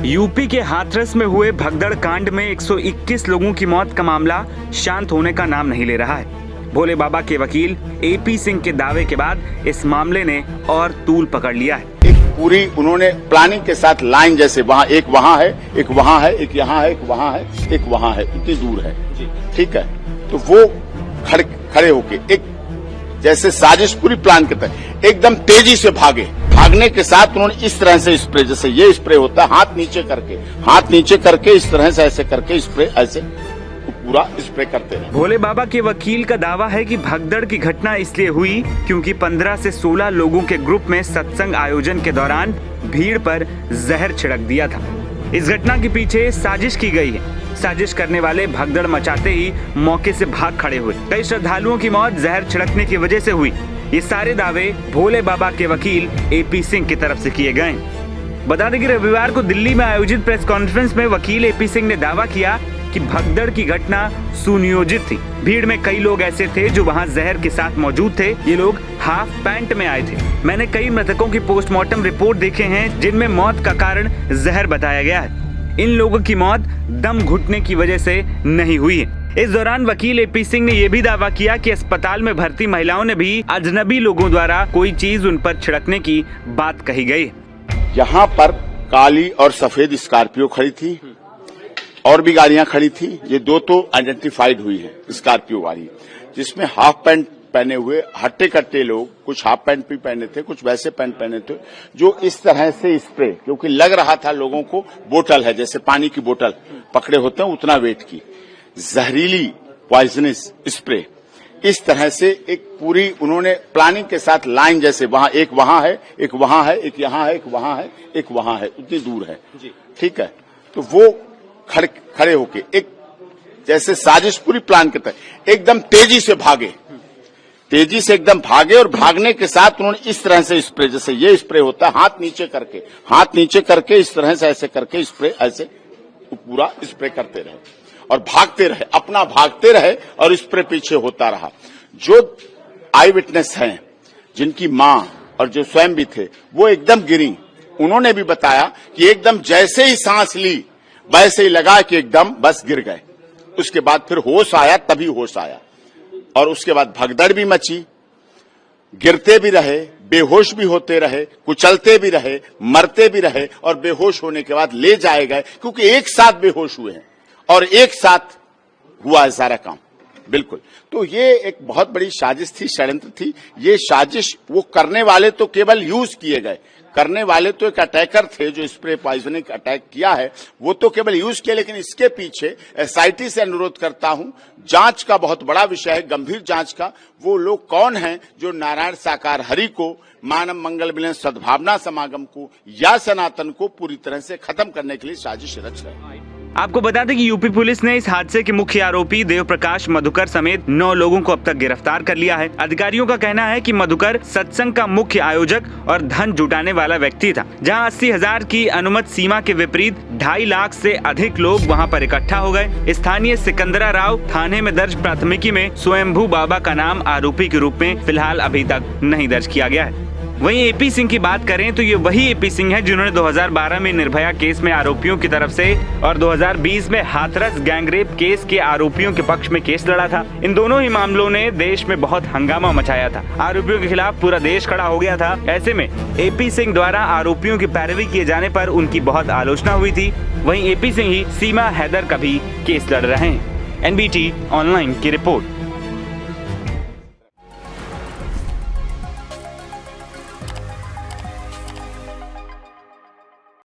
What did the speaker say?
UP के हाथरस में हुए भगदड़ कांड में 121 लोगों की मौत का मामला शांत होने का नाम नहीं ले रहा है। भोले बाबा के वकील एपी सिंह के दावे के बाद इस मामले ने और तूल पकड़ लिया है। एक पूरी उन्होंने प्लानिंग के साथ लाइन, जैसे एक वहाँ है, एक वहाँ है, एक यहाँ है, एक वहाँ है, एक वहाँ है, इतनी दूर है, ठीक है। तो वो खड़े होके एक जैसे साजिश पूरी प्लान के तहत एकदम तेजी से भागने के साथ उन्होंने इस तरह से स्प्रे, जैसे ये स्प्रे होता है, हाथ नीचे करके इस तरह से ऐसे करके स्प्रे ऐसे पूरा स्प्रे करते रहे। भोले बाबा के वकील का दावा है कि भगदड़ की घटना इसलिए हुई क्योंकि 15 से 16 लोगों के ग्रुप में सत्संग आयोजन के दौरान भीड़ पर जहर छिड़क दिया था। इस घटना के पीछे साजिश की गई है। साजिश करने वाले भगदड़ मचाते ही मौके से भाग खड़े हुए। कई श्रद्धालुओं की मौत जहर छिड़कने की वजह से हुई। ये सारे दावे भोले बाबा के वकील एपी सिंह की तरफ से किए गए। बता दें कि रविवार को दिल्ली में आयोजित प्रेस कॉन्फ्रेंस में वकील एपी सिंह ने दावा किया कि भगदड़ की घटना सुनियोजित थी। भीड़ में कई लोग ऐसे थे जो वहां जहर के साथ मौजूद थे। ये लोग हाफ पैंट में आए थे। मैंने कई मृतकों की पोस्टमार्टम रिपोर्ट देखे हैं जिनमें मौत का कारण जहर बताया गया है। इन लोगों की मौत दम घुटने की वजह से नहीं हुई है। इस दौरान वकील एपी सिंह ने यह भी दावा किया कि अस्पताल में भर्ती महिलाओं ने भी अजनबी लोगों द्वारा कोई चीज उन पर छिड़कने की बात कही गई। यहाँ पर काली और सफेद स्कॉर्पियो खड़ी थी और भी गाड़ियां खड़ी थी। ये दो तो आइडेंटिफाइड हुई है, स्कॉर्पियो गाड़ी जिसमें हाफ पैंट पहने हुए हट्टे कट्टे लोग, कुछ हाफ पैंट भी पहने थे, कुछ वैसे पैंट पहने थे, जो इस तरह से स्प्रे, क्योंकि लग रहा था लोगों को बोतल है, जैसे पानी की बोतल पकड़े होते हैं उतना वेट की जहरीली पॉइजनस स्प्रे, इस तरह से एक पूरी उन्होंने प्लानिंग के साथ लाइन, जैसे एक वहाँ है, एक वहाँ है, एक यहाँ है, एक वहाँ है, एक वहाँ है, उतनी दूर है, ठीक है। तो वो खड़े होके एक जैसे साजिश पूरी प्लान के तहत एकदम तेजी से एकदम भागे और भागने के साथ उन्होंने इस तरह से स्प्रे, जैसे ये स्प्रे होता है, हाथ नीचे करके इस तरह से ऐसे करके स्प्रे ऐसे पूरा स्प्रे करते रहे और भागते रहे और स्प्रे पीछे होता रहा। जो आई विटनेस हैं, जिनकी मां और जो स्वयं भी थे, वो एकदम गिरी। उन्होंने भी बताया कि एकदम जैसे ही सांस ली वैसे ही लगा कि एकदम बस गिर गए। उसके बाद फिर होश आया, तभी होश आया और उसके बाद भगदड़ भी मची, गिरते भी रहे, बेहोश भी होते रहे, कुचलते भी रहे, मरते भी रहे और बेहोश होने के बाद ले जाए गए, क्योंकि एक साथ बेहोश हुए हैं और एक साथ हुआ है सारा काम। बिल्कुल, तो ये एक बहुत बड़ी साजिश थी, षड्यंत्र थी। ये साजिश वो करने वाले तो केवल यूज किए गए, करने वाले तो एक अटैकर थे जो स्प्रे पॉइजनिंग अटैक किया है, वो तो केवल यूज किया। लेकिन इसके पीछे एसआईटी से अनुरोध करता हूं, जांच का बहुत बड़ा विषय है, गंभीर जांच का। वो लोग कौन हैं जो नारायण साकार हरि को, मानव मंगल मिलन सद्भावना समागम को या सनातन को पूरी तरह से खत्म करने के लिए साजिश रच रहे हैं। आपको बता दें कि यूपी पुलिस ने इस हादसे के मुख्य आरोपी देव प्रकाश मधुकर समेत 9 लोगों को अब तक गिरफ्तार कर लिया है। अधिकारियों का कहना है कि मधुकर सत्संग का मुख्य आयोजक और धन जुटाने वाला व्यक्ति था। जहां 80,000 की अनुमत सीमा के विपरीत 2.5 लाख से अधिक लोग वहां पर इकट्ठा हो गए। स्थानीय सिकंदरा राव थाने में दर्ज प्राथमिकी में स्वयंभू बाबा का नाम आरोपी के रूप में फिलहाल अभी तक नहीं दर्ज किया गया है। वहीं एपी सिंह की बात करें तो ये वही एपी सिंह है जिन्होंने 2012 में निर्भया केस में आरोपियों की तरफ से और 2020 में हाथरस गैंगरेप केस के आरोपियों के पक्ष में केस लड़ा था। इन दोनों ही मामलों ने देश में बहुत हंगामा मचाया था। आरोपियों के खिलाफ पूरा देश खड़ा हो गया था। ऐसे में एपी सिंह द्वारा आरोपियों की पैरवी किए जाने पर उनकी बहुत आलोचना हुई थी। वहीं एपी सिंह ही सीमा हैदर का भी केस लड़ रहे हैं। NBT ऑनलाइन की रिपोर्ट।